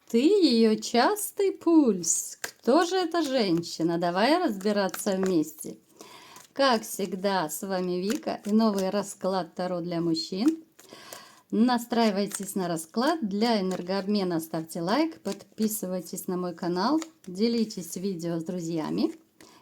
Ты ее частый пульс. Кто же эта женщина? Давай разбираться вместе. Как всегда, с вами Вика и новый расклад Таро для мужчин. Настраивайтесь на расклад. Для энергообмена ставьте лайк, подписывайтесь на мой канал, делитесь видео с друзьями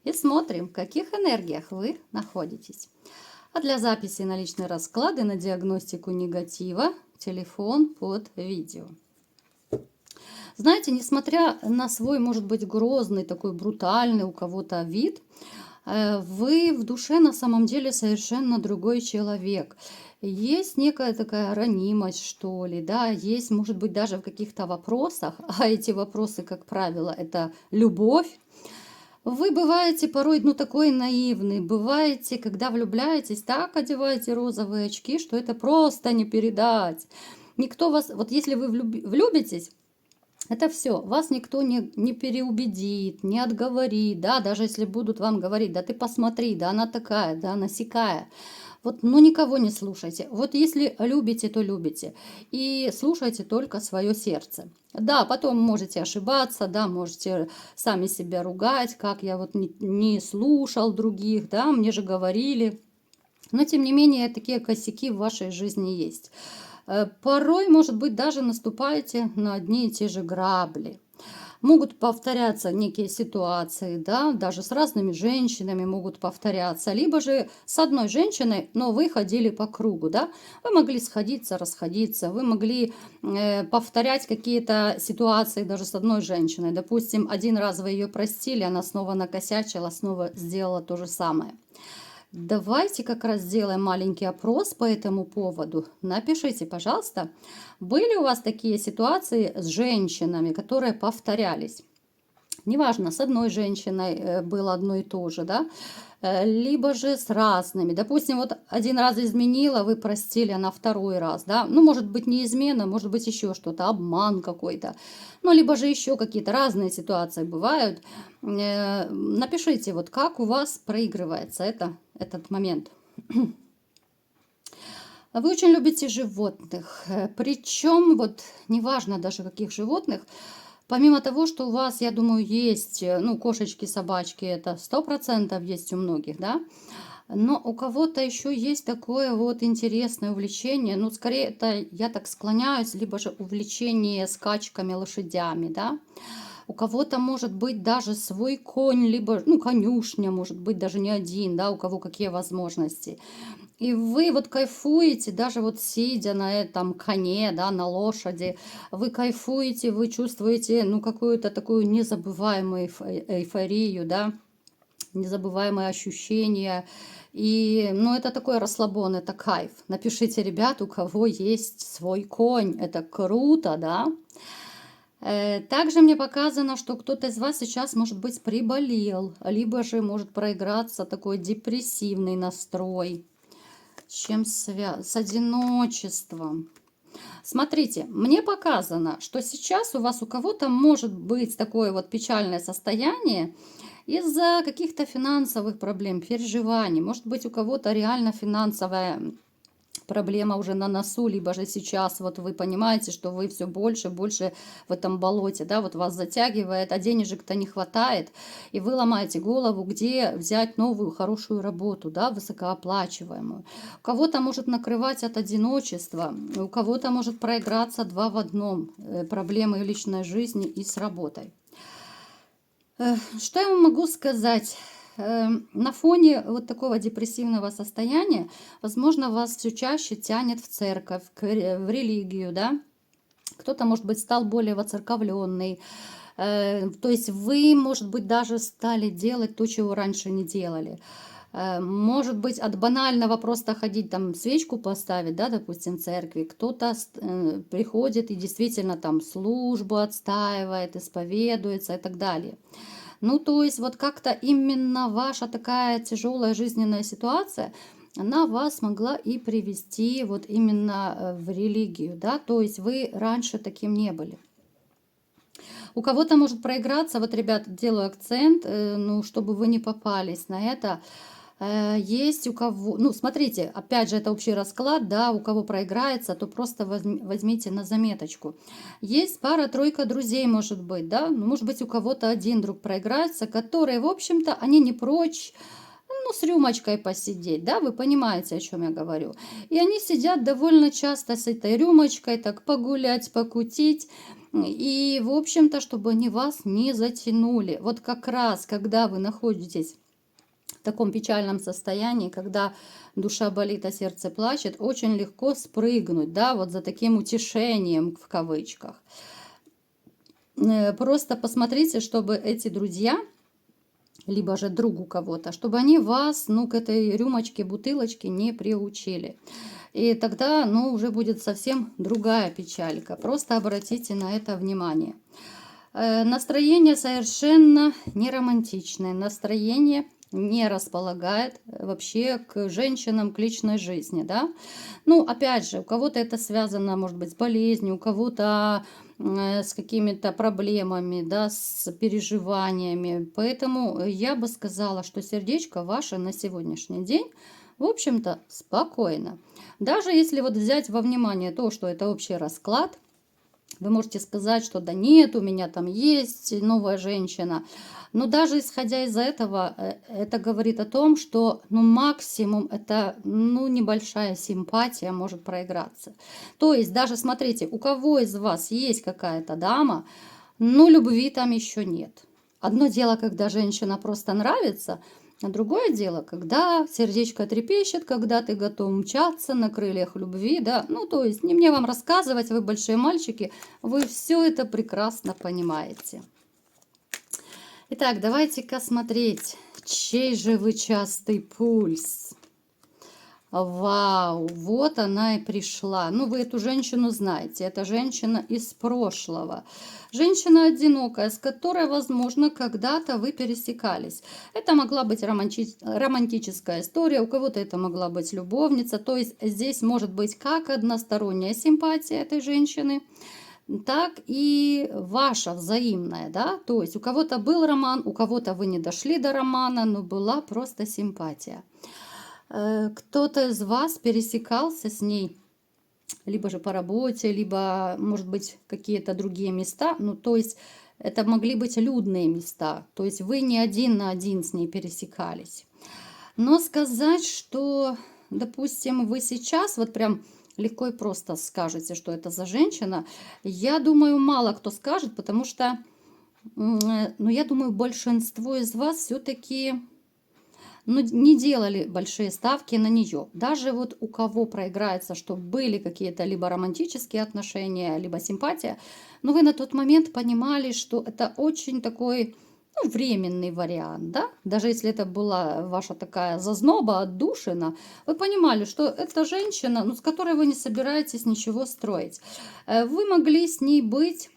и смотрим, в каких энергиях вы находитесь. А для записи на личные расклады, на диагностику негатива, телефон под видео. Знаете, несмотря на свой, может быть, грозный, такой брутальный у кого-то вид, вы в душе на самом деле совершенно другой человек. Есть некая такая ранимость, что ли, да, есть, может быть, даже в каких-то вопросах, а эти вопросы, как правило, это любовь. Вы бываете порой, ну, такой наивный, бываете, когда влюбляетесь, так одеваете розовые очки, что это просто не передать. Никто вас, вот если вы влюбитесь, это все, вас никто не переубедит, не отговорит, да, даже если будут вам говорить, да ты посмотри, да она такая, да она сякая. Вот, ну никого не слушайте. Вот если любите, то любите. И слушайте только свое сердце. Да, потом можете ошибаться, да, можете сами себя ругать, как я вот не слушал других, да, мне же говорили. Но, тем не менее, такие косяки в вашей жизни есть. Порой, может быть, даже наступаете на одни и те же грабли. Могут повторяться некие ситуации, да, даже с разными женщинами могут повторяться. Либо же с одной женщиной, но вы ходили по кругу, да. Вы могли сходиться, расходиться, вы могли повторять какие-то ситуации даже с одной женщиной. Допустим, один раз вы ее простили, она снова накосячила, снова сделала то же самое. Давайте как раз сделаем маленький опрос по этому поводу. Напишите, пожалуйста, были у вас такие ситуации с женщинами, которые повторялись? Неважно, с одной женщиной было одно и то же, да, либо же с разными. Допустим, вот один раз изменила, вы простили, она второй раз, да. Ну, может быть, не измена, может быть, еще что-то, обман какой-то. Ну, либо же еще какие-то разные ситуации бывают. Напишите, вот как у вас проигрывается этот момент. Вы очень любите животных, причем вот неважно даже каких животных, помимо того, что у вас, я думаю, есть, ну, кошечки, собачки, это 100% есть у многих, да, но у кого-то еще есть такое вот интересное увлечение, ну, скорее это, я так склоняюсь, либо же увлечение скачками лошадями, да. У кого-то может быть даже свой конь, либо, ну, конюшня, может быть, даже не один, да, у кого какие возможности. И вы вот кайфуете, даже вот сидя на этом коне, да, на лошади, вы кайфуете, вы чувствуете, ну, какую-то такую незабываемую эйфорию, да, незабываемые ощущения. И, ну, это такой расслабон, это кайф. Напишите, ребят, у кого есть свой конь. Это круто, да? Также мне показано, что кто-то из вас сейчас, может быть, приболел, либо же может проиграться такой депрессивный настрой. С чем связано? С одиночеством. Смотрите, мне показано, что сейчас у вас у кого-то может быть такое вот печальное состояние из-за каких-то финансовых проблем, переживаний. Может быть, у кого-то реально финансовая проблема уже на носу, либо же сейчас вот вы понимаете, что вы все больше и больше в этом болоте, да, вот вас затягивает, а денежек-то не хватает, и вы ломаете голову, где взять новую хорошую работу, да, высокооплачиваемую. У кого-то может накрывать от одиночества, у кого-то может проиграться два в одном, проблемы личной жизни и с работой. Что я вам могу сказать? На фоне вот такого депрессивного состояния, возможно, вас все чаще тянет в церковь, в религию, да? Кто-то, может быть, стал более воцерковленный. То есть вы, может быть, даже стали делать то, чего раньше не делали. Может быть, от банального просто ходить там свечку поставить, да, допустим, в церкви, кто-то приходит и действительно там службу отстаивает, исповедуется и так далее. Ну, то есть вот как-то именно ваша такая тяжелая жизненная ситуация, она вас могла и привести вот именно в религию, да, то есть вы раньше таким не были. У кого-то может проиграться, вот, ребят, делаю акцент, ну, чтобы вы не попались на это. Есть у кого, ну, смотрите, опять же, это общий расклад, да, у кого проиграется, то просто возьмите на заметочку. Есть пара-тройка друзей, может быть, да, ну, может быть, у кого-то один друг проиграется, которые, в общем-то, они не прочь, ну, с рюмочкой посидеть, да, вы понимаете, о чем я говорю. И они сидят довольно часто с этой рюмочкой, так погулять, покутить, и, в общем-то, чтобы они вас не затянули. Вот как раз, когда вы находитесь в таком печальном состоянии, когда душа болит, а сердце плачет, очень легко спрыгнуть, да, вот за таким утешением в кавычках. Просто посмотрите, чтобы эти друзья, либо же другу кого-то, чтобы они вас, ну, к этой рюмочке, бутылочке не приучили. И тогда, ну, уже будет совсем другая печалька. Просто обратите на это внимание. Настроение совершенно не романтичное. Настроение не располагает вообще к женщинам, к личной жизни, да. Ну, опять же, у кого-то это связано, может быть, с болезнью, у кого-то с какими-то проблемами, да, с переживаниями. Поэтому я бы сказала, что сердечко ваше на сегодняшний день, в общем-то, спокойно. Даже если вот взять во внимание то, что это общий расклад, вы можете сказать, что да нет, у меня там есть новая женщина. Но даже исходя из этого, это говорит о том, что ну, максимум это ну, небольшая симпатия может проиграться. То есть даже смотрите, у кого из вас есть какая-то дама, но любви там еще нет. Одно дело, когда женщина просто нравится, а другое дело, когда сердечко трепещет, когда ты готов мчаться на крыльях любви, да, ну, то есть не мне вам рассказывать, вы большие мальчики, вы все это прекрасно понимаете. Итак, давайте-ка смотреть, чей же вы частый пульс. Вау, вот она и пришла. Ну, вы эту женщину знаете. Это женщина из прошлого. Женщина одинокая, с которой, возможно, когда-то вы пересекались. Это могла быть романтическая история, у кого-то это могла быть любовница. То есть здесь может быть как односторонняя симпатия этой женщины, так и ваша взаимная, да, то есть у кого-то был роман, у кого-то вы не дошли до романа, но была просто симпатия. Кто-то из вас пересекался с ней, либо же по работе, либо, может быть, какие-то другие места. Ну, то есть это могли быть людные места. То есть вы не один на один с ней пересекались. Но сказать, что, допустим, вы сейчас вот прям легко и просто скажете, что это за женщина, я думаю, мало кто скажет, потому что, ну, я думаю, большинство из вас все-таки но не делали большие ставки на нее. Даже вот у кого проиграется, что были какие-то либо романтические отношения, либо симпатия, но вы на тот момент понимали, что это очень такой ну, временный вариант, да? Даже если это была ваша такая зазноба, отдушина, вы понимали, что это женщина, ну, с которой вы не собираетесь ничего строить. Вы могли с ней быть.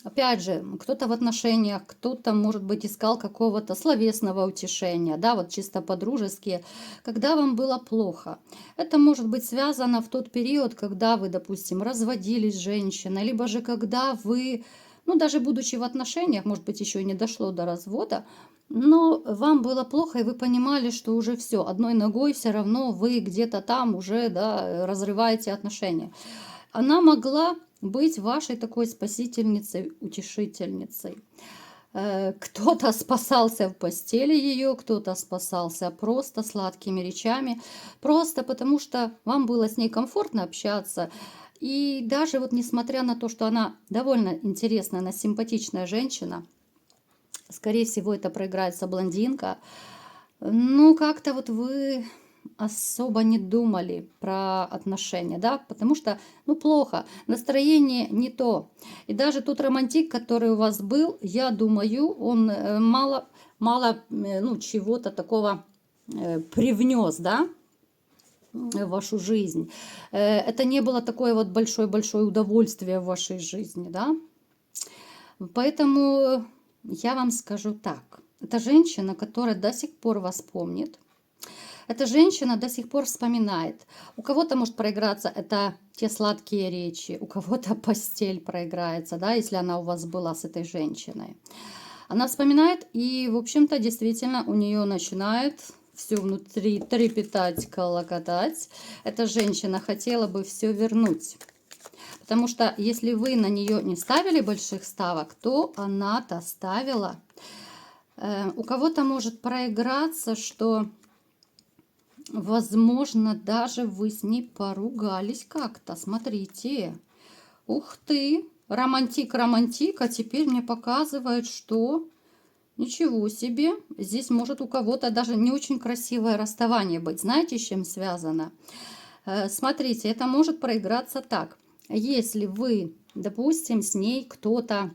Опять же, кто-то в отношениях, кто-то, может быть, искал какого-то словесного утешения, да, вот чисто по-дружески, когда вам было плохо. Это может быть связано в тот период, когда вы, допустим, разводились с женщиной, либо же когда вы, ну, даже будучи в отношениях, может быть, еще и не дошло до развода, но вам было плохо, и вы понимали, что уже все, одной ногой все равно вы где-то там уже, да, разрываете отношения. Она могла быть вашей такой спасительницей, утешительницей. Кто-то спасался в постели ее, кто-то спасался просто сладкими речами, просто потому что вам было с ней комфортно общаться. И даже вот несмотря на то, что она довольно интересная, она симпатичная женщина, скорее всего, это проиграется блондинка, ну, как-то вот вы особо не думали про отношения, да, потому что, ну, плохо, настроение не то. И даже тот романтик, который у вас был, я думаю, он мало ну, чего-то такого привнес, да, в вашу жизнь. Это не было такое вот большое-большое удовольствие в вашей жизни, да. Поэтому я вам скажу так. Это женщина, которая до сих пор вас помнит. Эта женщина до сих пор вспоминает. У кого-то может проиграться это те сладкие речи, у кого-то постель проиграется, да, если она у вас была с этой женщиной. Она вспоминает, и, в общем-то, действительно у нее начинает все внутри трепетать, колокотать. Эта женщина хотела бы все вернуть. Потому что если вы на нее не ставили больших ставок, то она-то ставила. У кого-то может проиграться, что, возможно, даже вы с ней поругались как-то. Смотрите. Ух ты! Романтик, романтик. А теперь мне показывает, что... Ничего себе. Здесь может у кого-то даже не очень красивое расставание быть. Знаете, с чем связано? Смотрите, это может проиграться так. Если вы, допустим, с ней кто-то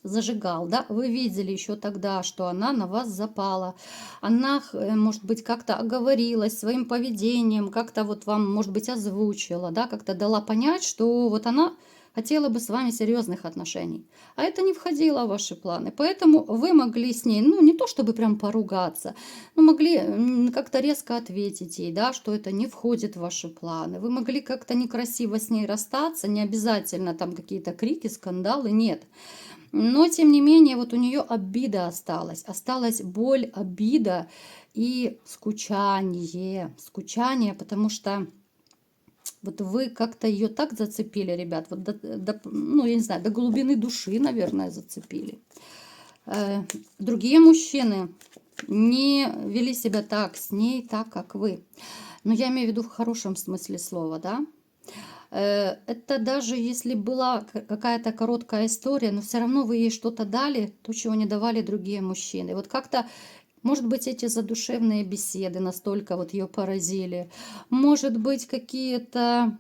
зажигал, да, вы видели еще тогда, что она на вас запала, она, может быть, как-то оговорилась своим поведением, как-то вот вам, может быть, озвучила, да, как-то дала понять, что вот она хотела бы с вами серьезных отношений, а это не входило в ваши планы, поэтому вы могли с ней, ну, не то чтобы прям поругаться, но могли как-то резко ответить ей, да, что это не входит в ваши планы, вы могли как-то некрасиво с ней расстаться, не обязательно там какие-то крики, скандалы, нет. Но, тем не менее, вот у нее обида осталась. Осталась боль, обида и скучание. Скучание, потому что вот вы как-то ее так зацепили, ребят. Вот ну, я не знаю, до глубины души, наверное, зацепили. Другие мужчины не вели себя так с ней, так, как вы. Но я имею в виду в хорошем смысле слова, да. Это даже если была какая-то короткая история, но все равно вы ей что-то дали, то, чего не давали другие мужчины. Вот как-то, может быть, эти задушевные беседы настолько вот ее поразили. Может быть, какие-то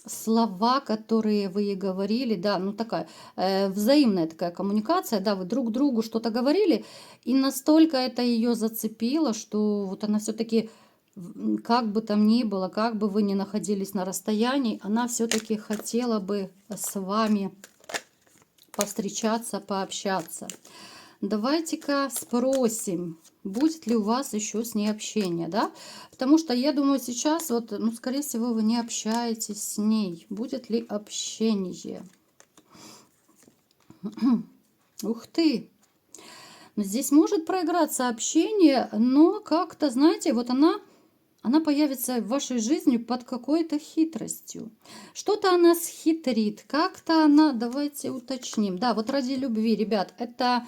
слова, которые вы ей говорили, да, ну такая взаимная такая коммуникация, да, вы друг другу что-то говорили, и настолько это ее зацепило, что вот она все-таки, как бы там ни было, как бы вы ни находились на расстоянии, она все-таки хотела бы с вами повстречаться, пообщаться. Давайте-ка спросим, будет ли у вас еще с ней общение, да? Потому что я думаю, сейчас вот, ну, скорее всего, вы не общаетесь с ней. Будет ли общение? Ух ты! Здесь может проиграться общение, но как-то, знаете, вот она появится в вашей жизни под какой-то хитростью. Что-то она схитрит, как-то она, давайте уточним. Да, вот ради любви, ребят, это,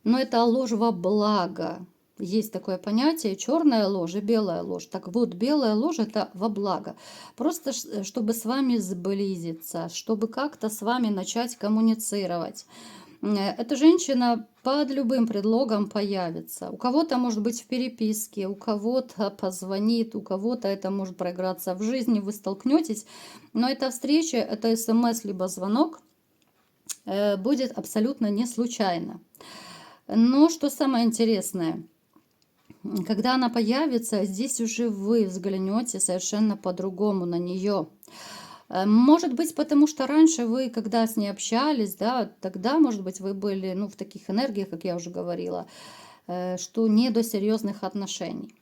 ну, это ложь во благо. Есть такое понятие черная ложь и белая ложь. Так вот, белая ложь это во благо. Просто чтобы с вами сблизиться, чтобы как-то с вами начать коммуницировать. Эта женщина под любым предлогом появится. У кого-то может быть в переписке, у кого-то позвонит, у кого-то это может проиграться в жизни, вы столкнетесь. Но эта встреча, это смс либо звонок будет абсолютно не случайно. Но что самое интересное, когда она появится, здесь уже вы взглянете совершенно по-другому на нее. Может быть, потому что раньше вы, когда с ней общались, да, тогда, может быть, вы были, ну, в таких энергиях, как я уже говорила, что не до серьезных отношений.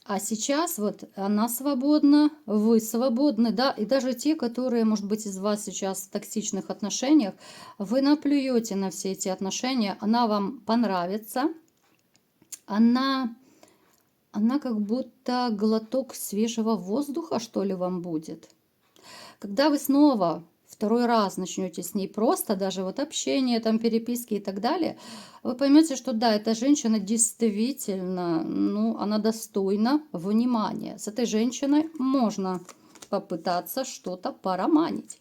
А сейчас вот она свободна, вы свободны, да, и даже те, которые, может быть, из вас сейчас в токсичных отношениях, вы наплюете на все эти отношения, она вам понравится, она как будто глоток свежего воздуха, что ли, вам будет. Когда вы снова второй раз начнете с ней просто, даже вот общение, там переписки и так далее, вы поймете, что да, эта женщина действительно, ну, она достойна внимания. С этой женщиной можно попытаться что-то пороманить.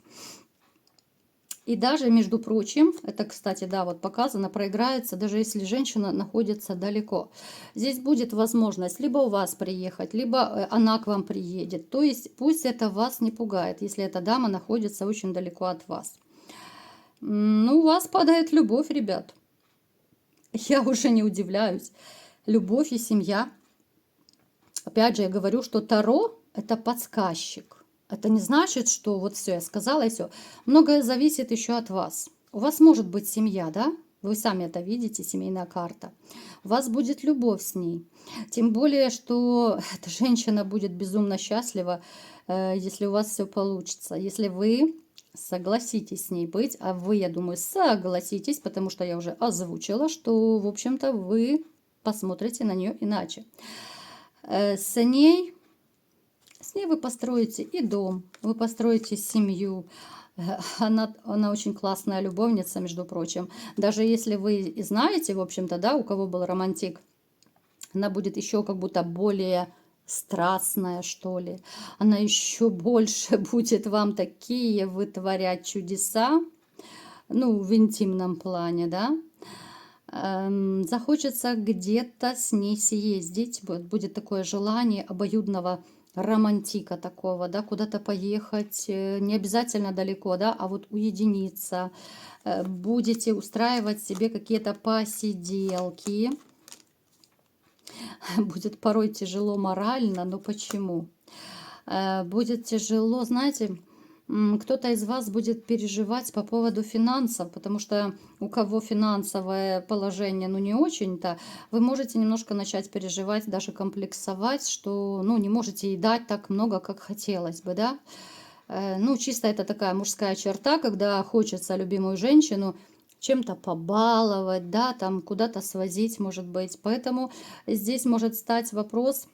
И даже, между прочим, это, кстати, да, вот показано, проиграется, даже если женщина находится далеко. Здесь будет возможность либо у вас приехать, либо она к вам приедет. То есть пусть это вас не пугает, если эта дама находится очень далеко от вас. Ну, у вас падает любовь, ребят. Я уже не удивляюсь. Любовь и семья. Опять же, я говорю, что Таро – это подсказчик. Это не значит, что вот все, я сказала и все. Многое зависит еще от вас. У вас может быть семья, да? Вы сами это видите, семейная карта. У вас будет любовь с ней. Тем более, что эта женщина будет безумно счастлива, если у вас все получится. Если вы согласитесь с ней быть, а вы, я думаю, согласитесь, потому что я уже озвучила, что, в общем-то, вы посмотрите на нее иначе. С ней вы построите и дом, вы построите семью. Она очень классная любовница, между прочим. Даже если вы знаете, в общем-то, да, у кого был романтик, она будет еще как будто более страстная, что ли. Она еще больше будет вам такие вытворять чудеса, ну, в интимном плане, да. Захочется где-то с ней съездить, будет такое желание обоюдного романтика такого, да, куда-то поехать, не обязательно далеко, да, а вот уединиться, будете устраивать себе какие-то посиделки, будет порой тяжело морально, но почему? Будет тяжело, знаете, кто-то из вас будет переживать по поводу финансов, потому что у кого финансовое положение, ну, не очень-то, вы можете немножко начать переживать, даже комплексовать, что, ну, не можете ей дать так много, как хотелось бы, да. Ну, чисто это такая мужская черта, когда хочется любимую женщину чем-то побаловать, да, там куда-то свозить, может быть. Поэтому здесь может стать вопрос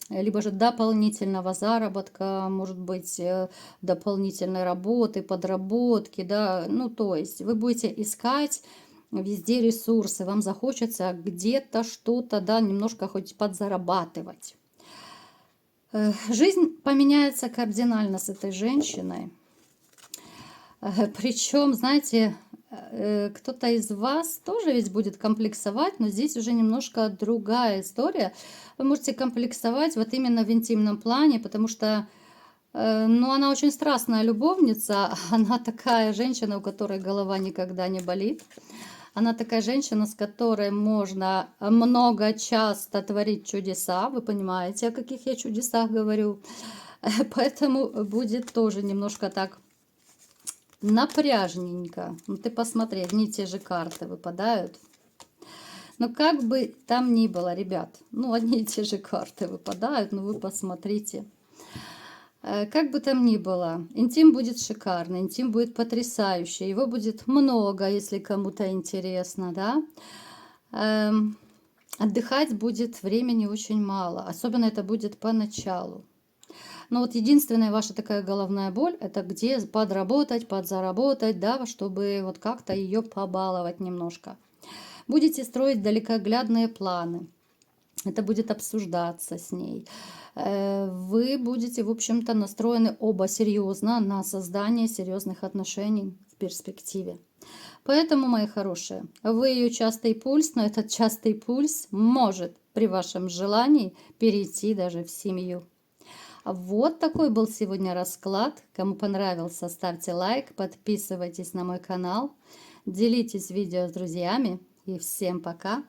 либо же дополнительного заработка, может быть, дополнительной работы, подработки, да, ну, то есть вы будете искать везде ресурсы, вам захочется где-то что-то, да, немножко хоть подзарабатывать. Жизнь поменяется кардинально с этой женщиной. Причем, знаете, кто-то из вас тоже ведь будет комплексовать, но здесь уже немножко другая история. Вы можете комплексовать вот именно в интимном плане, потому что, ну, она очень страстная любовница, она такая женщина, у которой голова никогда не болит. Она такая женщина, с которой можно много, часто творить чудеса. Вы понимаете, о каких я чудесах говорю. Поэтому будет тоже немножко так напряжненько. Ну, ты посмотри, одни и те же карты выпадают. Но как бы там ни было, ребят, ну, одни и те же карты выпадают, но вы посмотрите. Как бы там ни было, интим будет шикарный, интим будет потрясающий, его будет много, если кому-то интересно, да. Отдыхать будет времени очень мало, особенно это будет поначалу. Но вот единственная ваша такая головная боль, это где подработать, подзаработать, да, чтобы вот как-то ее побаловать немножко. Будете строить далекоглядные планы. Это будет обсуждаться с ней. Вы будете, в общем-то, настроены оба серьезно на создание серьезных отношений в перспективе. Поэтому, мои хорошие, вы ее частый пульс, но этот частый пульс может при вашем желании перейти даже в семью. Вот такой был сегодня расклад. Кому понравился, ставьте лайк, подписывайтесь на мой канал, делитесь видео с друзьями. И всем пока!